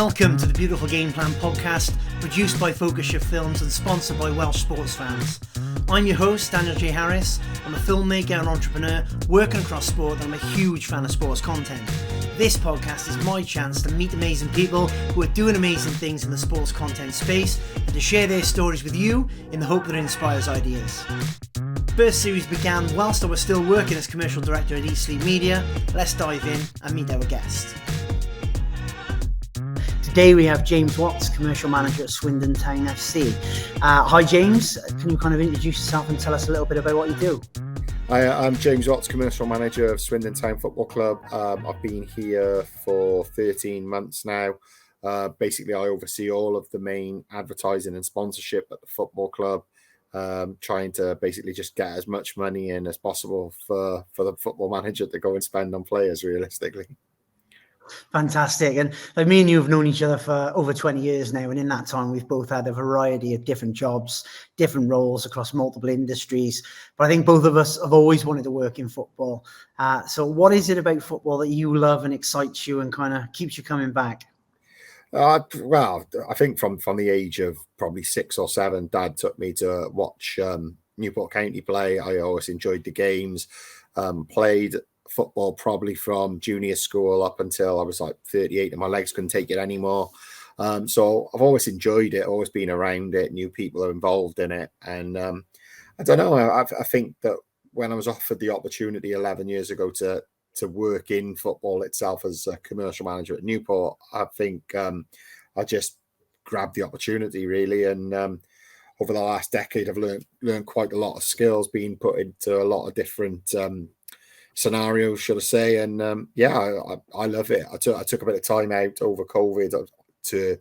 Welcome to the Beautiful Game Plan podcast, produced by Focus Shift Films and sponsored by Welsh sports fans. I'm your host, Daniel J. Harris. I'm a filmmaker and entrepreneur working across sport, and I'm a huge fan of sports content. This podcast is my chance to meet amazing people who are doing amazing things in the sports content space and to share their stories with you in the hope that it inspires ideas. First series began whilst I was still working as commercial director at Eastleigh Media. Let's dive in and meet our guest. Today we have James Watts, commercial manager at Swindon Town FC. Hi James, can you kind of introduce yourself and tell us a little bit about what you do? Hi, I'm James Watts, commercial manager of Swindon Town Football Club. I've been here for 13 months now. Basically, I oversee all of the main advertising and sponsorship at the football club, trying to basically just get as much money in as possible for the football manager to go and spend on players, realistically. Fantastic. And like, me and you have known each other for over 20 years now, and in that time we've both had a variety of different jobs, different roles across multiple industries, but I think both of us have always wanted to work in football. So what is it about football that you love and excites you and kind of keeps you coming back? Well, I think from the age of probably 6 or 7, Dad took me to watch Newport County play. I always enjoyed the games, played football probably from junior school up until I was like 38 and my legs couldn't take it anymore. So I've always enjoyed it, always been around it, knew people are involved in it. And I don't know, I think that when I was offered the opportunity 11 years ago to work in football itself as a commercial manager at Newport, I think I just grabbed the opportunity really. And over the last decade, I've learned quite a lot of skills, being put into a lot of different scenarios, should I say. And I love it. I took a bit of time out over COVID to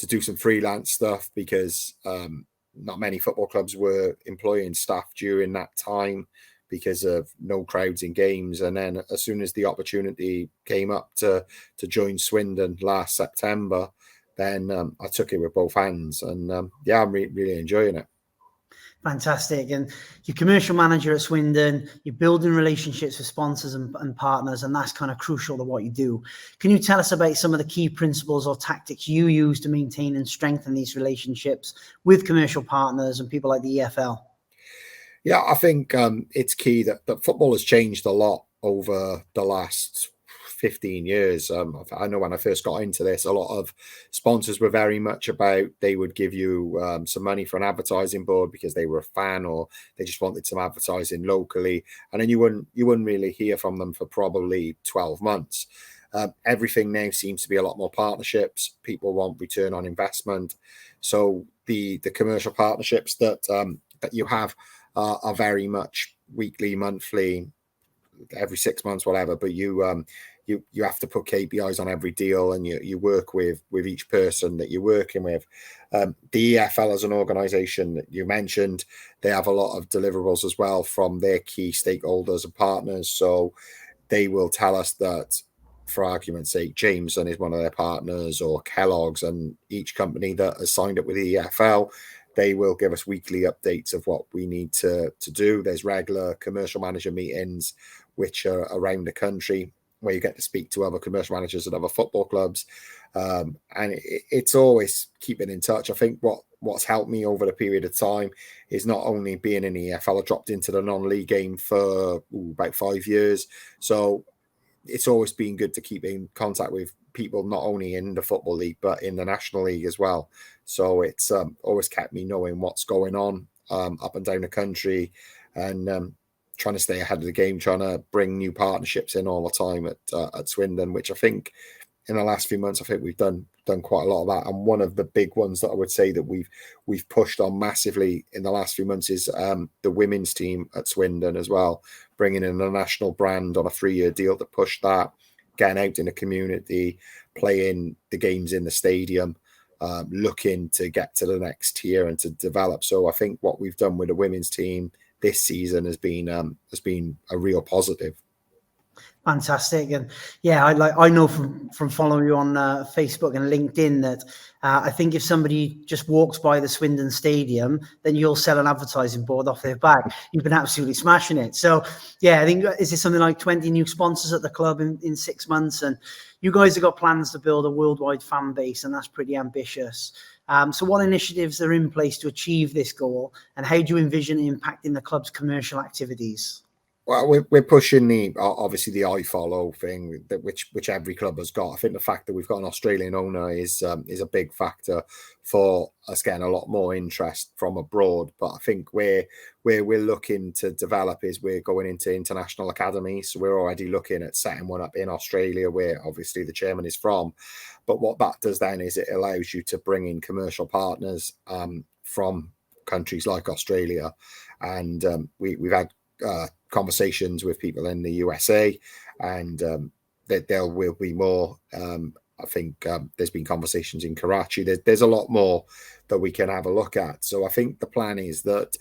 do some freelance stuff because not many football clubs were employing staff during that time because of no crowds in games. And then as soon as the opportunity came up to join Swindon last September, then I took it with both hands. And I'm really enjoying it. Fantastic. And you're commercial manager at Swindon, you're building relationships with sponsors and partners, and that's kind of crucial to what you do. Can you tell us about some of the key principles or tactics you use to maintain and strengthen these relationships with commercial partners and people like the EFL? Yeah, I think it's key that football has changed a lot over the last 15 years. I know when I first got into this, a lot of sponsors were very much about they would give you some money for an advertising board because they were a fan or they just wanted some advertising locally, and then you wouldn't really hear from them for probably 12 months. Everything now seems to be a lot more partnerships. People want return on investment, so the commercial partnerships that you have are very much weekly, monthly, every 6 months, whatever. But you have to put KPIs on every deal, and you work with each person that you're working with. The EFL as an organisation that you mentioned, they have a lot of deliverables as well from their key stakeholders and partners. So they will tell us that, for argument's sake, Jameson is one of their partners, or Kellogg's, and each company that has signed up with the EFL, they will give us weekly updates of what we need to do. There's regular commercial manager meetings, which are around the country, where you get to speak to other commercial managers at other football clubs. And it's always keeping in touch. I think what's helped me over the period of time is not only being in the EFL, I dropped into the non-league game for about 5 years. So it's always been good to keep in contact with people, not only in the Football League, but in the National League as well. So it's always kept me knowing what's going on up and down the country, and trying to stay ahead of the game, trying to bring new partnerships in all the time at Swindon, which I think in the last few months, I think we've done quite a lot of that. And one of the big ones that I would say that we've pushed on massively in the last few months is the women's team at Swindon as well, bringing in a national brand on a 3-year deal to push that, getting out in the community, playing the games in the stadium, looking to get to the next tier and to develop. So I think what we've done with the women's team this season has been a real positive. Fantastic. And yeah, I know from following you on Facebook and LinkedIn that I think if somebody just walks by the Swindon Stadium, then you'll sell an advertising board off their back. You've been absolutely smashing it. So yeah, I think, is it something like 20 new sponsors at the club in 6 months? And you guys have got plans to build a worldwide fan base, and that's pretty ambitious. So what initiatives are in place to achieve this goal, and how do you envision it impacting the club's commercial activities? Well, we're pushing the obviously the iFollow thing that which every club has got. I think the fact that we've got an Australian owner is a big factor for us getting a lot more interest from abroad. But I think where we're looking to develop is we're going into international academies. So we're already looking at setting one up in Australia, where obviously the chairman is from. But what that does then is it allows you to bring in commercial partners from countries like Australia, and we've had conversations with people in the USA, and that there will be more. I think there's been conversations in Karachi. There's a lot more that we can have a look at. So I think the plan is that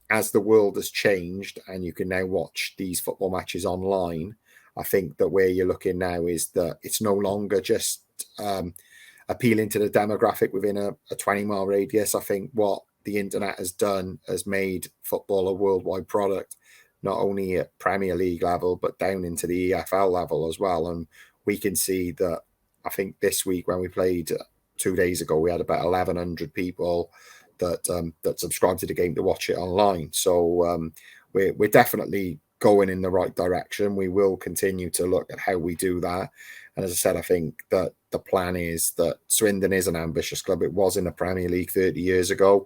as the world has changed and you can now watch these football matches online, I think that where you're looking now is that it's no longer just appealing to the demographic within a 20-mile radius. I think what the internet has done has made football a worldwide product, not only at Premier League level, but down into the EFL level as well. And we can see that, I think this week when we played 2 days ago, we had about 1,100 people that subscribed to the game to watch it online. So we're definitely going in the right direction. We will continue to look at how we do that. And as I said, I think that the plan is that Swindon is an ambitious club. It was in the Premier League 30 years ago.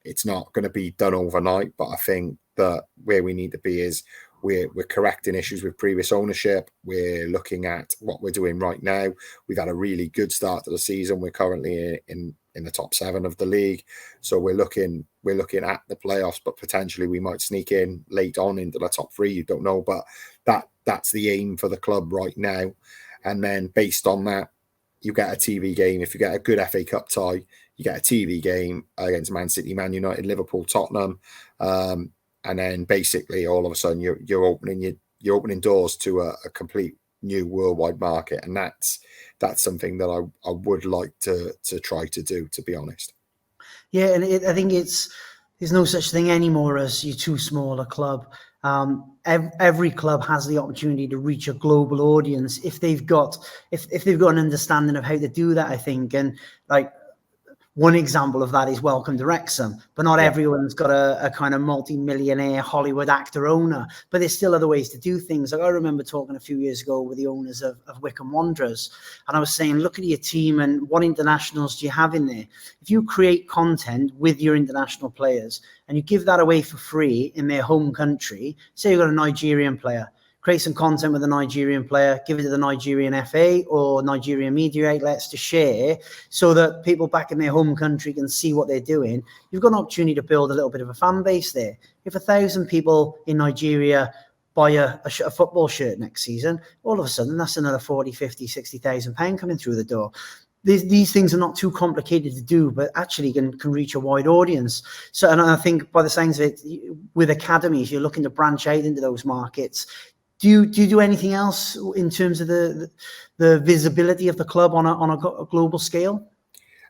It's not going to be done overnight, but I think that where we need to be is we're correcting issues with previous ownership. We're looking at what we're doing right now. We've had a really good start to the season. We're currently in the top 7 of the league, so we're looking at the playoffs, but potentially we might sneak in late on into the top 3. You don't know, but that's the aim for the club right now. And then based on that, you get a TV game. If you get a good FA Cup tie, you get a TV game against Man City, Man United, Liverpool, Tottenham, and then basically all of a sudden you're opening doors to a complete new worldwide market, and that's something that I would like to try to do, to be honest. Yeah, and I think there's no such thing anymore as you're too small a club. Every club has the opportunity to reach a global audience if they've got an understanding of how to do that, I think. And like, one example of that is Welcome to Wrexham, but not everyone's got a kind of multi-millionaire Hollywood actor owner, but there's still other ways to do things. Like, I remember talking a few years ago with the owners of Wycombe Wanderers, and I was saying, look at your team and what internationals do you have in there? If you create content with your international players and you give that away for free in their home country, say you've got a Nigerian player, create some content with a Nigerian player, give it to the Nigerian FA or Nigerian media outlets to share so that people back in their home country can see what they're doing. You've got an opportunity to build a little bit of a fan base there. If 1,000 people in Nigeria buy a football shirt next season, all of a sudden that's another 40, 50, 60,000 pounds coming through the door. These things are not too complicated to do, but actually can reach a wide audience. So, and I think by the sounds of it, with academies, you're looking to branch out into those markets. Do you do anything else in terms of the visibility of the club on a global scale?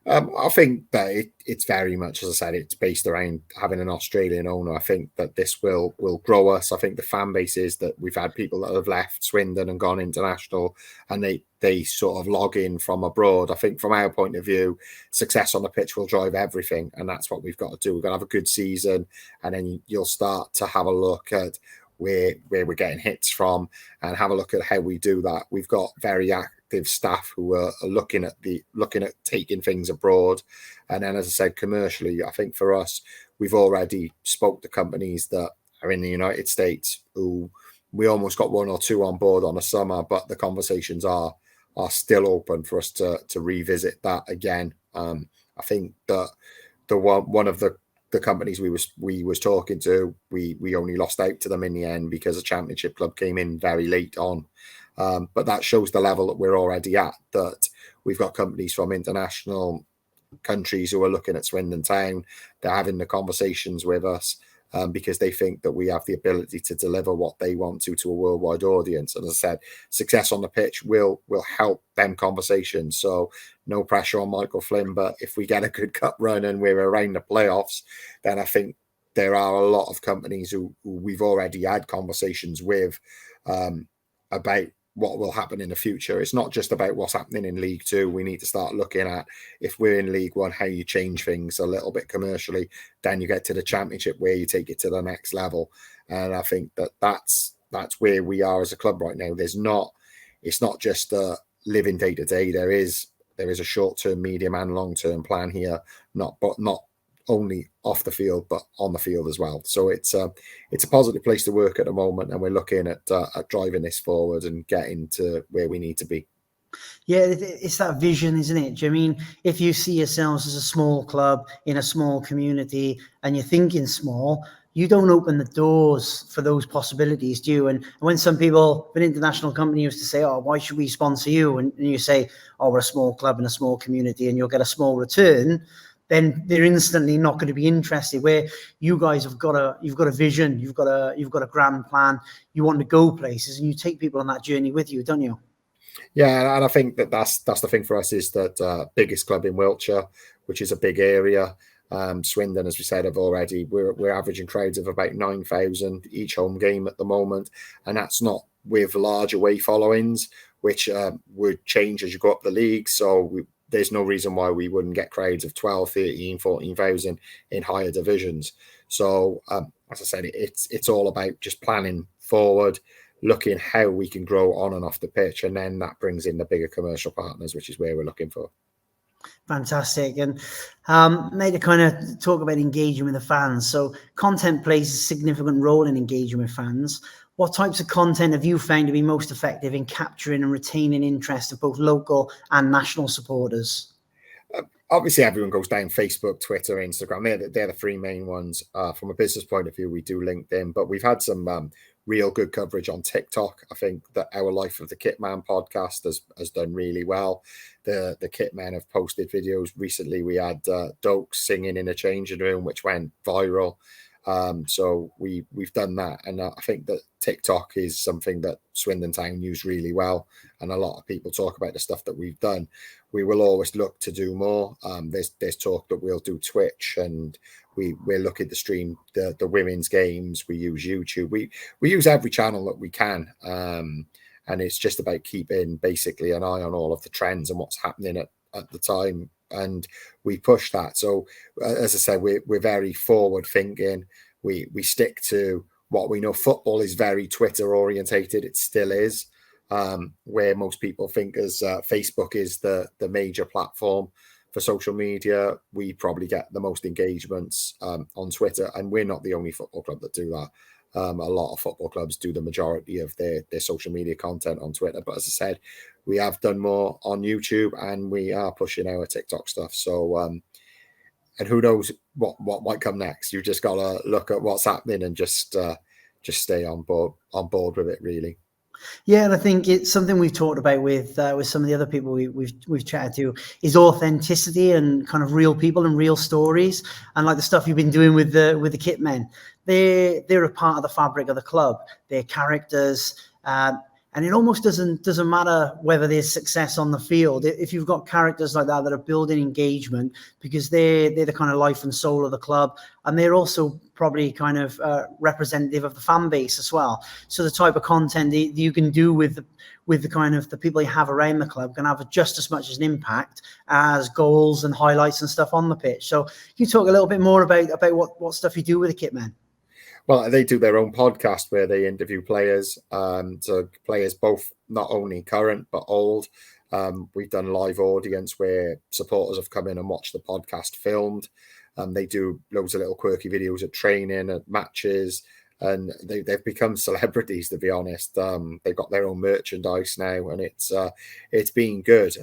I think that it's very much, as I said, it's based around having an Australian owner. I think that this will grow us. I think the fan base is that we've had people that have left Swindon and gone international, and they sort of log in from abroad. I think from our point of view, success on the pitch will drive everything, and that's what we've got to do. We've got to have a good season, and then you'll start to have a look at where we're getting hits from and have a look at how we do that. We've got very active staff who are looking at taking things abroad. And then, as I said, commercially, I think for us, we've already spoke to companies that are in the United States who we almost got 1 or 2 on board on a summer, but the conversations are still open for us to revisit that again. I think that one of the companies we was talking to, we only lost out to them in the end because a championship club came in very late on. But that shows the level that we're already at, that we've got companies from international countries who are looking at Swindon Town. They're having the conversations with us. because they think that we have the ability to deliver what they want to a worldwide audience. And as I said, success on the pitch will help them conversations. So no pressure on Michael Flynn, but if we get a good cup run and we're around the playoffs, then I think there are a lot of companies who we've already had conversations with about what will happen in the future. It's not just about what's happening in League Two. We need to start looking at, if we're in League One, how you change things a little bit commercially. Then you get to the Championship where you take it to the next level. And I think that's where we are as a club right now. It's not just living day to day. There is a short-term, medium and long-term plan here, not only off the field but on the field as well. So it's a positive place to work at the moment, and we're looking at driving this forward and getting to where we need to be. Yeah, it's that vision, isn't it? Do you mean, if you see yourselves as a small club in a small community and you're thinking small, you don't open the doors for those possibilities, do you? And when some people, an international company used to say, oh, why should we sponsor you? And you say, oh, we're a small club in a small community and you'll get a small return, then they're instantly not going to be interested. Where you guys you've got a vision, you've got a grand plan, you want to go places, and you take people on that journey with you, don't you? Yeah, and I think that's the thing for us, is that biggest club in Wiltshire, which is a big area. Swindon, as we said, we're averaging crowds of about 9,000 each home game at the moment, and that's not with large away followings, which would change as you go up the league. So there's no reason why we wouldn't get crowds of 12, 13, 14,000 in higher divisions. So, as I said, it's all about just planning forward, looking how we can grow on and off the pitch, and then that brings in the bigger commercial partners, which is where we're looking for. Fantastic. And maybe to kind of talk about engaging with the fans. So content plays a significant role in engaging with fans. What types of content have you found to be most effective in capturing and retaining interest of both local and national supporters? Obviously, everyone goes down Facebook, Twitter, Instagram. They're the three main ones. From a business point of view, we do LinkedIn, but we've had some real good coverage on TikTok. I think that Our Life of the Kitman podcast has done really well. The Kitmen have posted videos. Recently, we had Dokes singing in a changing room, which went viral. So we've done that, and I think that TikTok is something that Swindon Town use really well, and a lot of people talk about the stuff that we've done. We will always look to do more. There's talk that we'll do Twitch, and we're looking to stream the women's games. We use YouTube. We use every channel that we can, and it's just about keeping basically an eye on all of the trends and what's happening at the time, and we push that. So as I said, we're very forward thinking. We stick to what we know. Football is very Twitter orientated. It still is, where most people think as Facebook is the major platform for social media. We probably get the most engagements on Twitter, and we're not the only football club that do that. A lot of football clubs do the majority of their social media content on Twitter. But as I said, we have done more on YouTube, and we are pushing our TikTok stuff. So, and who knows what might come next? You've just got to look at what's happening and just stay on board with it, really. Yeah, and I think it's something we've talked about with some of the other people we've chatted to, is authenticity and kind of real people and real stories, and like the stuff you've been doing with the Kitmen. They're a part of the fabric of the club. They're characters, and it almost doesn't matter whether there's success on the field if you've got characters like that are building engagement, because they're the kind of life and soul of the club, and they're also probably kind of representative of the fan base as well. So the type of content that you can do with the kind of the people you have around the club can have just as much as an impact as goals and highlights and stuff on the pitch. So can you talk a little bit more about what stuff you do with the Kitmen? Well, they do their own podcast where they interview players. So players both not only current but old. We've done live audience where supporters have come in and watched the podcast filmed. They do loads of little quirky videos at training, at matches, and they've become celebrities, to be honest. They've got their own merchandise now, and it's been good.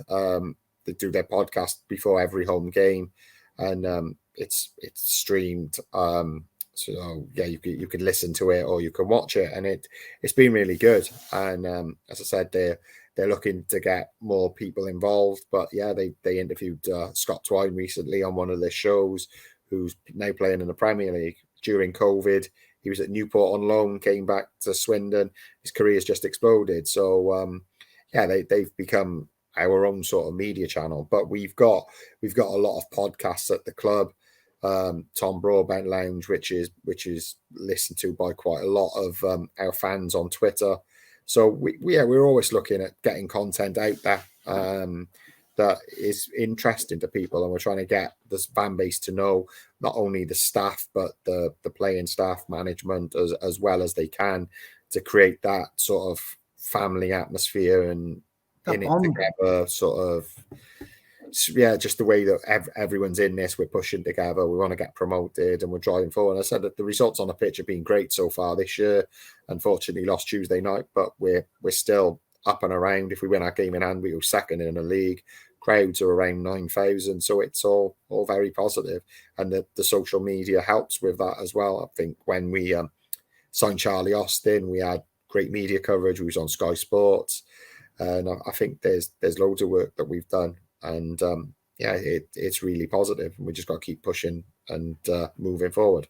They do their podcast before every home game, and it's streamed. So yeah, you can listen to it or you can watch it, and it's been really good. And as I said, they're looking to get more people involved. But yeah, they interviewed Scott Twine recently on one of their shows, who's now playing in the Premier League. during COVID. He was at Newport on loan, came back to Swindon. His career's just exploded. So they've become our own sort of media channel. But we've got a lot of podcasts at the club. Tom Broadbent Lounge, which is listened to by quite a lot of our fans on Twitter. So we're always looking at getting content out there that is interesting to people, and we're trying to get this fan base to know not only the staff but the playing staff, management as well as they can, to create that sort of family atmosphere and in it together sort of. Yeah, just the way that everyone's in this, we're pushing together. We want to get promoted and we're driving forward. I said that the results on the pitch have been great so far this year. Unfortunately, lost Tuesday night, but we're still up and around. If we win our game in hand, we were second in the league. Crowds are around 9,000, so it's all very positive. And the social media helps with that as well. I think when we signed Charlie Austin, we had great media coverage. We was on Sky Sports, and I think there's loads of work that we've done. And it's really positive, and we just got to keep pushing and moving forward.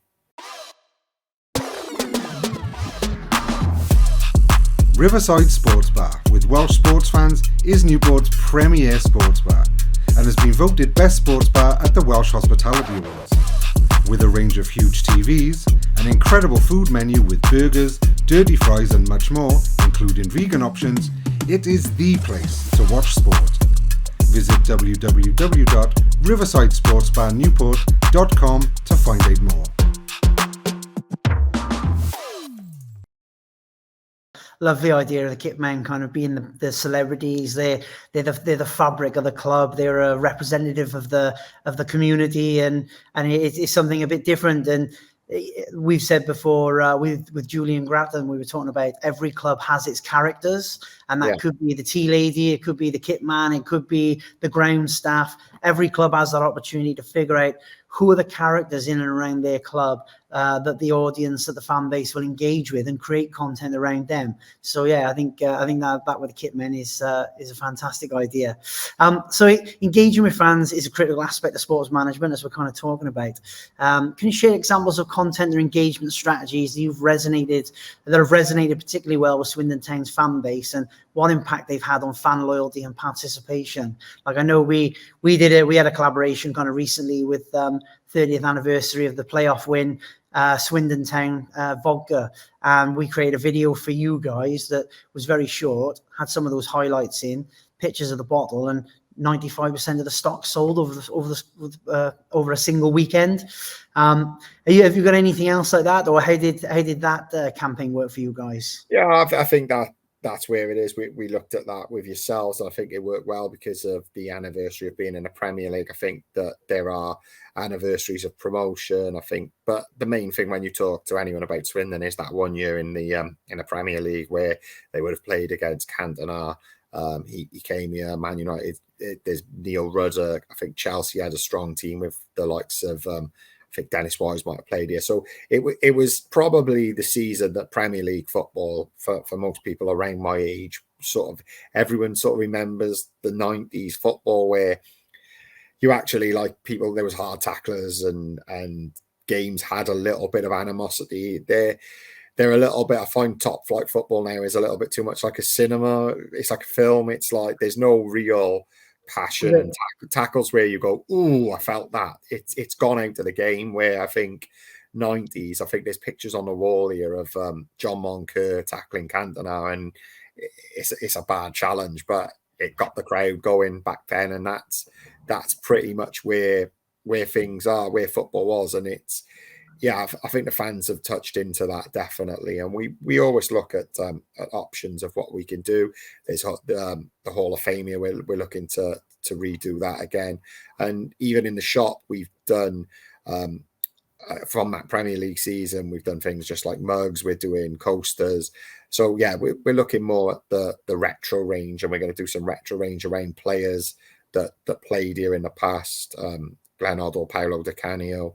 Riverside Sports Bar with Welsh sports fans is Newport's premier sports bar and has been voted best sports bar at the Welsh Hospitality Awards. With a range of huge TVs, an incredible food menu with burgers, dirty fries and much more, including vegan options, it is the place to watch sport. Visit www.riversidesportsbarnewport.com to find out more. Love the idea of the kit men kind of being the celebrities. They're the fabric of the club. They're a representative of the community, and it's something a bit different. And we've said before with Julian Grattan, we were talking about every club has its characters, and that could be the tea lady, it could be the kit man, it could be the ground staff. Every club has that opportunity to figure out who are the characters in and around their club that the audience, that the fan base will engage with, and create content around them. So I think that with the kit men is a fantastic idea. So engaging with fans is a critical aspect of sports management, as we're kind of talking about. Can you share examples of content or engagement strategies that have resonated particularly well with Swindon Town's fan base, and what impact they've had on fan loyalty and participation? Like, I know we had a collaboration kind of recently with 30th anniversary of the playoff win, Swindon Town vodka, and we created a video for you guys that was very short, had some of those highlights in, pictures of the bottle, and 95% of the stock sold over a single weekend. Have you got anything else like that, or how did that campaign work for you guys? Yeah, I think that's where it is. We looked at that with yourselves, and I think it worked well because of the anniversary of being in the Premier League. I think that there are anniversaries of promotion, I think, but the main thing when you talk to anyone about Swindon is that 1 year in the Premier League where they would have played against Cantona. He came here, Man United. There's Neil Rudder. I think Chelsea had a strong team with the likes of I think Dennis Wise might have played here. So it was probably the season that Premier League football, for most people around my age, everyone remembers the 90s football, where you actually, like, people, there was hard tacklers and games had a little bit of animosity. They're a little bit, I find top flight football now is a little bit too much like a cinema. It's like a film. It's like there's no real passion and tackles where you go, ooh, I felt that. It's gone out of the game, where I think 90s, I think there's pictures on the wall here of John Moncur tackling Cantona, and it's a bad challenge, but it got the crowd going back then, and that's pretty much where things are, where football was. And it's, I think the fans have touched into that, definitely. And we always look at options of what we can do. There's the Hall of Fame here. We're looking to redo that again. And even in the shop, we've done, from that Premier League season, we've done things just like mugs. We're doing coasters. So, we're looking more at the retro range, and we're going to do some retro range around players that played here in the past. Glenn Oddle, Paolo Di Canio.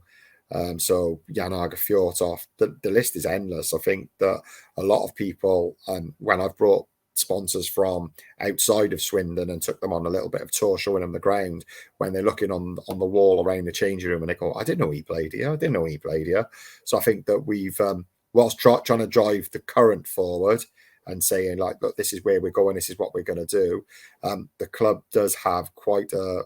So Janaga Fjortoft, the list is endless. I think that a lot of people, when I've brought sponsors from outside of Swindon and took them on a little bit of tour showing them the ground, when they're looking on the wall around the changing room and they go, I didn't know he played here. I didn't know he played here. So I think that we've, whilst trying to drive the current forward and saying like, look, this is where we're going, this is what we're going to do. The club does have quite a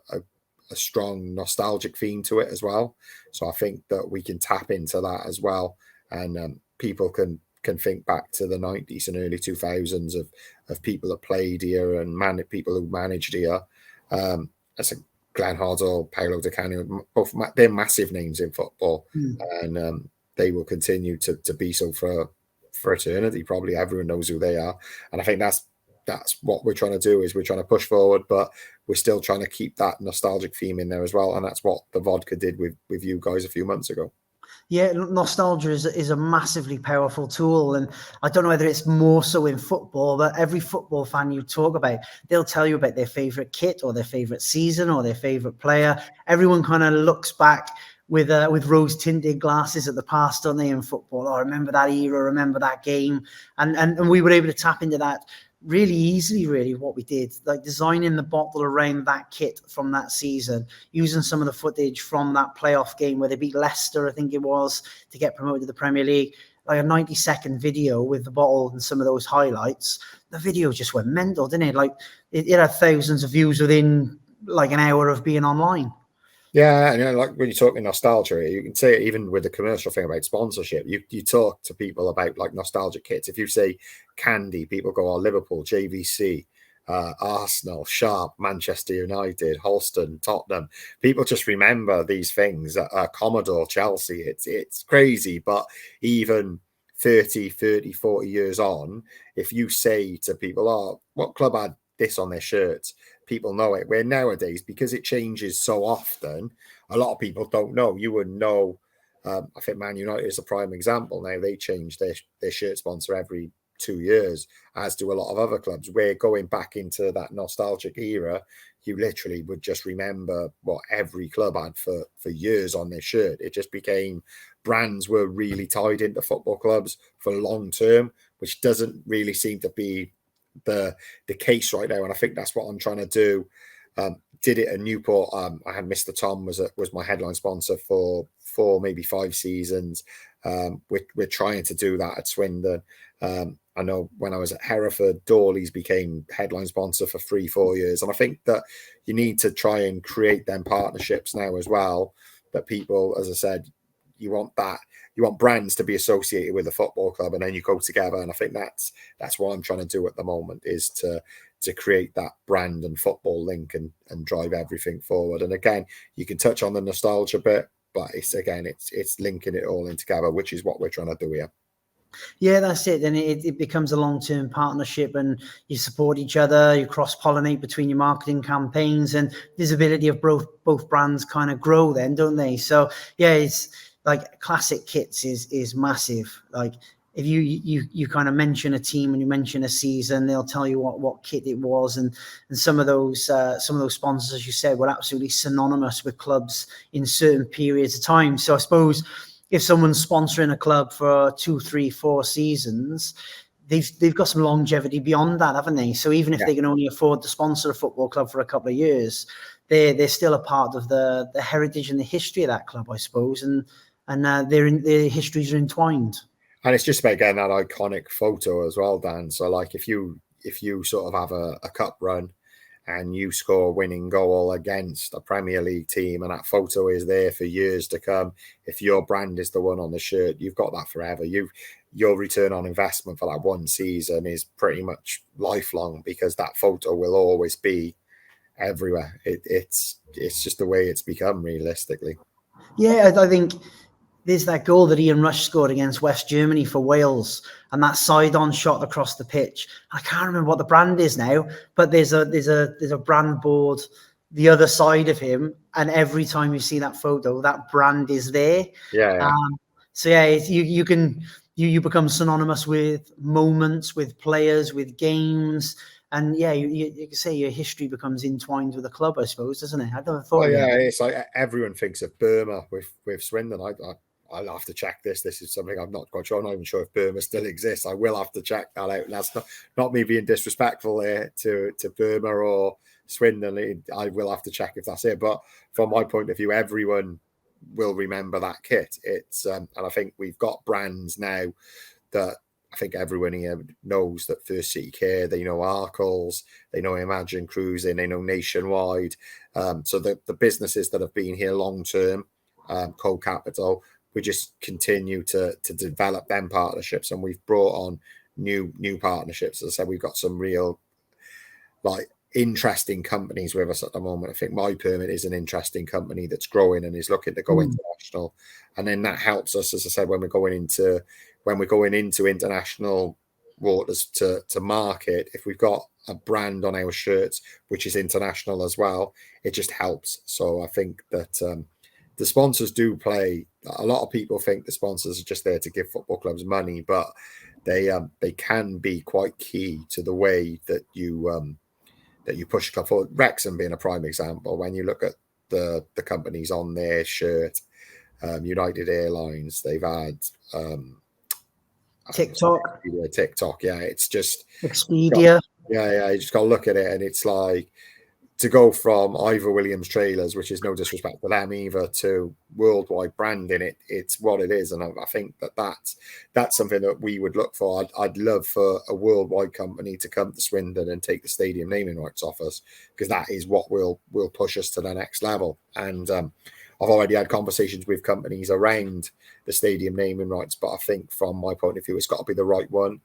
strong nostalgic theme to it as well. So I think that we can tap into that as well. And people can think back to the 90s and early 2000s of people that played here and people who managed here. That's Glenn Hoddle, Paolo Di Canio, both they're massive names in football. And they will continue to be so for eternity. Probably everyone knows who they are. And I think that's what we're trying to do, is we're trying to push forward, but we're still trying to keep that nostalgic theme in there as well. And that's what the vodka did with you guys a few months ago. Yeah, nostalgia is a massively powerful tool. And I don't know whether it's more so in football, but every football fan you talk about, they'll tell you about their favourite kit or their favourite season or their favourite player. Everyone kind of looks back with rose-tinted glasses at the past, don't they, in football? Oh, I remember that era, remember that game. And we were able to tap into that really easily, really, what we did, like designing the bottle around that kit from that season, using some of the footage from that playoff game where they beat Leicester, I think it was, to get promoted to the Premier League, like a 90-second video with the bottle and some of those highlights. The video just went mental, didn't it? Like it had thousands of views within like an hour of being online. Yeah, and like when you're talking nostalgia, you can say it even with the commercial thing about sponsorship. You talk to people about like nostalgic kits. If you say Candy, people go, oh, Liverpool, JVC, Arsenal, Sharp, Manchester United, Holston, Tottenham. People just remember these things. Commodore, Chelsea. It's crazy, but even 30, 40 years on, if you say to people, oh, what club had this on their shirts, people know it. Where nowadays, because it changes so often, a lot of people don't know. You wouldn't know. I think Man United is a prime example. Now they change their shirt sponsor every 2 years, as do a lot of other clubs. We're going back into that nostalgic era. You literally would just remember what every club had for years on their shirt. It just became, brands were really tied into football clubs for long term, which doesn't really seem to be the case right now. And I think that's what I'm trying to do. Did it at Newport. I had Mr. Tom was my headline sponsor for 4, maybe 5 seasons. We're trying to do that at Swindon. I know when I was at Hereford, Dawley's became headline sponsor for 3-4 years. And I think that you need to try and create them partnerships now as well, that people, as I said, you want brands to be associated with a football club, and then you go together. And I think that's what I'm trying to do at the moment, is to create that brand and football link and drive everything forward. And again, you can touch on the nostalgia bit, but it's linking it all in together, which is what we're trying to do here. Yeah, that's it. Then it becomes a long-term partnership, and you support each other, you cross-pollinate between your marketing campaigns, and visibility of both brands kind of grow then, don't they? So yeah, it's like classic kits is massive. Like if you kind of mention a team and you mention a season, they'll tell you what kit it was, and some of those sponsors, as you said, were absolutely synonymous with clubs in certain periods of time. So I suppose if someone's sponsoring a club for 2, 3, 4 seasons, they've got some longevity beyond that, haven't they? So even if they can only afford to sponsor a football club for a couple of years, they're still a part of the heritage and the history of that club, I suppose, and their histories are entwined. And it's just about getting that iconic photo as well, Dan. So like if you sort of have a cup run and you score a winning goal against a Premier League team, and that photo is there for years to come, if your brand is the one on the shirt, you've got that forever. Your return on investment for that one season is pretty much lifelong, because that photo will always be everywhere. It's just the way it's become, realistically. Yeah, I think there's that goal that Ian Rush scored against West Germany for Wales, and that side-on shot across the pitch. I can't remember what the brand is now, but there's a brand board the other side of him, and every time you see that photo, that brand is there. Yeah. So yeah, you become synonymous with moments, with players, with games. And yeah, you can say your history becomes entwined with the club, I suppose, doesn't it? I never thought. Yeah, it's like everyone thinks of Burma with Swindon. I'll have to check this. This is something I'm not quite sure. I'm not even sure if Burma still exists. I will have to check that out. And that's not me being disrespectful here to Burma or Swindon. I will have to check if that's it. But from my point of view, everyone will remember that kit. It's and I think we've got brands now that I think everyone here knows, that First City Care, they know Arkles, they know Imagine Cruising, they know Nationwide. So the businesses that have been here long term, Coal Capital, we just continue to develop them partnerships, and we've brought on new partnerships. As I said, we've got some real interesting companies with us at the moment. I think My Permit is an interesting company that's growing and is looking to go international, and then that helps us, as I said, when we're going into international waters to market. If we've got a brand on our shirts which is international as well, it just helps. So I think that the sponsors do play. A lot of people think the sponsors are just there to give football clubs money, but they can be quite key to the way that you push a club forward. Wrexham being a prime example. When you look at the companies on their shirt, United Airlines, they've had TikTok. Yeah, it's just Expedia. Yeah, you just got to look at it, and it's like, to go from Ivor Williams trailers, which is no disrespect to them either, to worldwide branding, it's what it is. And I think that's something that we would look for. I'd love for a worldwide company to come to Swindon and take the stadium naming rights off us, because that is what will push us to the next level. And I've already had conversations with companies around the stadium naming rights, but I think from my point of view, it's got to be the right one,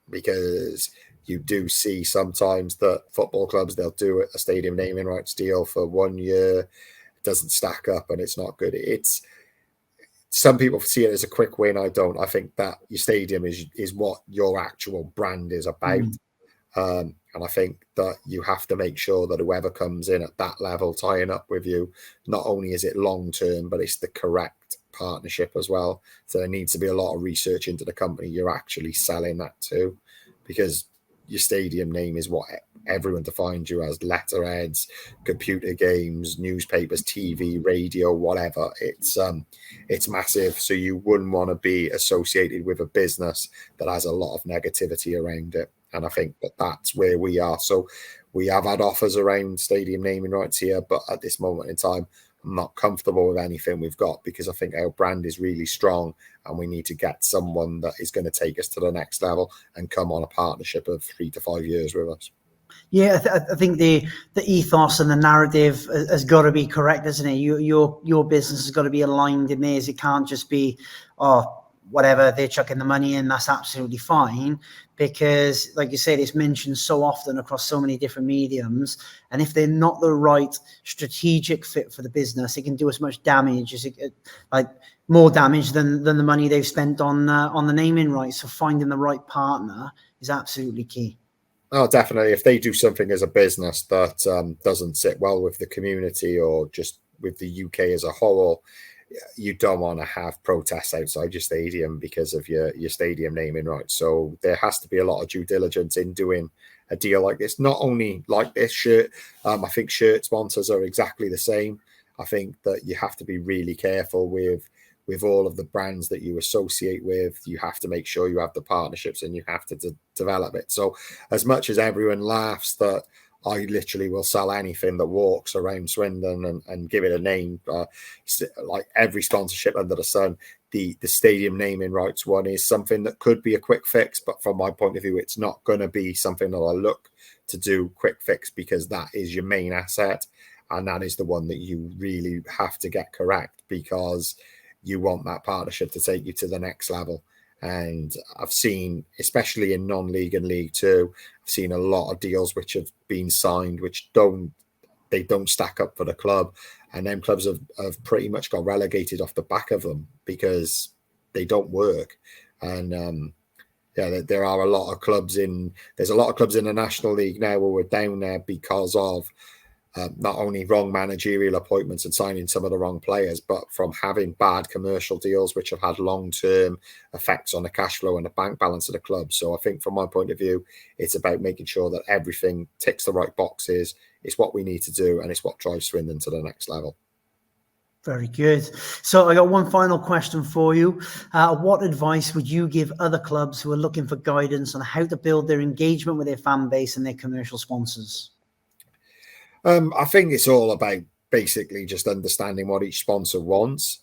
because you do see sometimes that football clubs, they'll do a stadium naming rights deal for 1 year. It doesn't stack up and it's not good. Some people see it as a quick win. I don't. I think that your stadium is what your actual brand is about. And I think that you have to make sure that whoever comes in at that level tying up with you, not only is it long term, but it's the correct partnership as well. So there needs to be a lot of research into the company you're actually selling that to, because your stadium name is what everyone defines you as: letterheads, computer games, newspapers, TV, radio, whatever. It's massive. So you wouldn't want to be associated with a business that has a lot of negativity around it. And I think that's where we are. So we have had offers around stadium naming rights here, but at this moment in time, I'm not comfortable with anything we've got, because I think our brand is really strong and we need to get someone that is going to take us to the next level and come on a partnership of 3 to 5 years with us. Yeah, I think the ethos and the narrative has got to be correct, isn't it? Your business has got to be aligned in theirs. It can't just be, whatever, they're chucking the money in, that's absolutely fine. Because, like you said, it's mentioned so often across so many different mediums. And if they're not the right strategic fit for the business, it can do as much damage as more damage than the money they've spent on the naming rights. So finding the right partner is absolutely key. Oh, definitely. If they do something as a business that doesn't sit well with the community or just with the UK as a whole, you don't want to have protests outside your stadium because of your stadium naming rights. So there has to be a lot of due diligence in doing a deal like this. Not only like this shirt, I think shirt sponsors are exactly the same. I think that you have to be really careful with all of the brands that you associate with. You have to make sure you have the partnerships and you have to develop it. So as much as everyone laughs that I literally will sell anything that walks around Swindon and give it a name, like every sponsorship under the sun, the stadium naming rights one is something that could be a quick fix. But from my point of view, it's not going to be something that I look to do quick fix, because that is your main asset. And that is the one that you really have to get correct, because you want that partnership to take you to the next level. And I've seen, especially in non-league and League Two, I've seen a lot of deals which have been signed which don't stack up for the club, and then clubs have pretty much got relegated off the back of them because they don't work. And there are a lot of clubs there's a lot of clubs in the National League now where we're down there because of not only wrong managerial appointments and signing some of the wrong players, but from having bad commercial deals which have had long-term effects on the cash flow and the bank balance of the club. So I think from my point of view, it's about making sure that everything ticks the right boxes. It's what we need to do, and it's what drives Swindon to the next level. Very good. So I got one final question for you. What advice would you give other clubs who are looking for guidance on how to build their engagement with their fan base and their commercial sponsors? I think it's all about basically just understanding what each sponsor wants.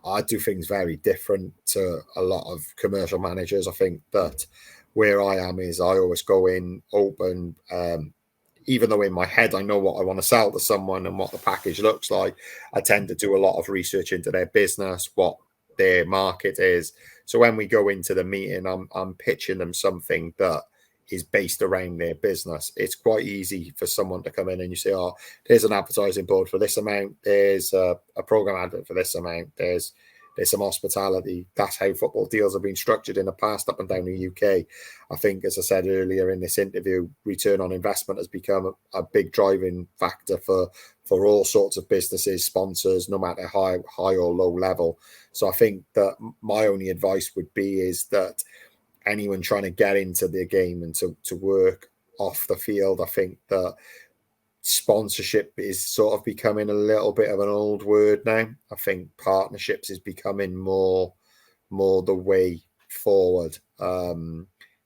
I do things very different to a lot of commercial managers. I think that where I am is I always go in open, even though in my head I know what I want to sell to someone and what the package looks like. I tend to do a lot of research into their business, what their market is. So when we go into the meeting, I'm pitching them something that is based around their business. It's quite easy for someone to come in and you say, oh, there's an advertising board for this amount, there's a program advert for this amount, there's some hospitality. That's how football deals have been structured in the past up and down the UK. I think, as I said earlier in this interview, return on investment has become a big driving factor for all sorts of businesses, sponsors, no matter high or low level. So I think that my only advice would be is that anyone trying to get into the game and to work off the field, I think that sponsorship is sort of becoming a little bit of an old word now. I think partnerships is becoming more the way forward.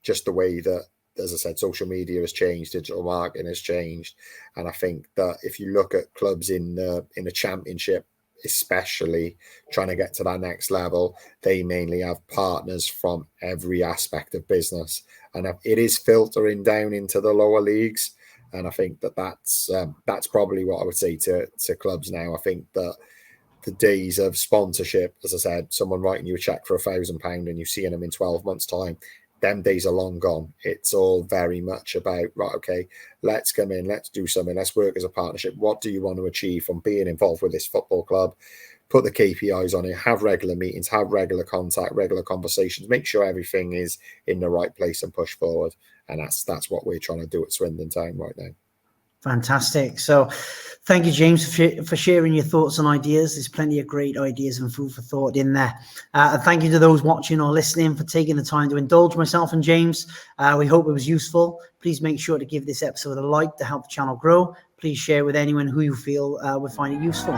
Just the way that, as I said, social media has changed, digital marketing has changed. And I think that if you look at clubs in the championship, especially trying to get to that next level, they mainly have partners from every aspect of business, and it is filtering down into the lower leagues. And I think that that's probably what I would say to clubs now. I think that the days of sponsorship, as I said, someone writing you a check for £1,000 and you seeing them in 12 months' time, them days are long gone. It's all very much about, right, okay, let's come in, let's do something, let's work as a partnership. What do you want to achieve from being involved with this football club? Put the KPIs on it, have regular meetings, have regular contact, regular conversations, make sure everything is in the right place and push forward. And that's what we're trying to do at Swindon Town right now. Fantastic. So thank you, James, for sharing your thoughts and ideas. There's plenty of great ideas and food for thought in there. And thank you to those watching or listening for taking the time to indulge myself and James. We hope it was useful. Please make sure to give this episode a like to help the channel grow. Please share with anyone who you feel would find it useful.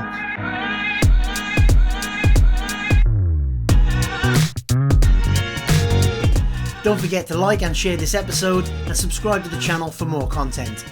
Don't forget to like and share this episode and subscribe to the channel for more content.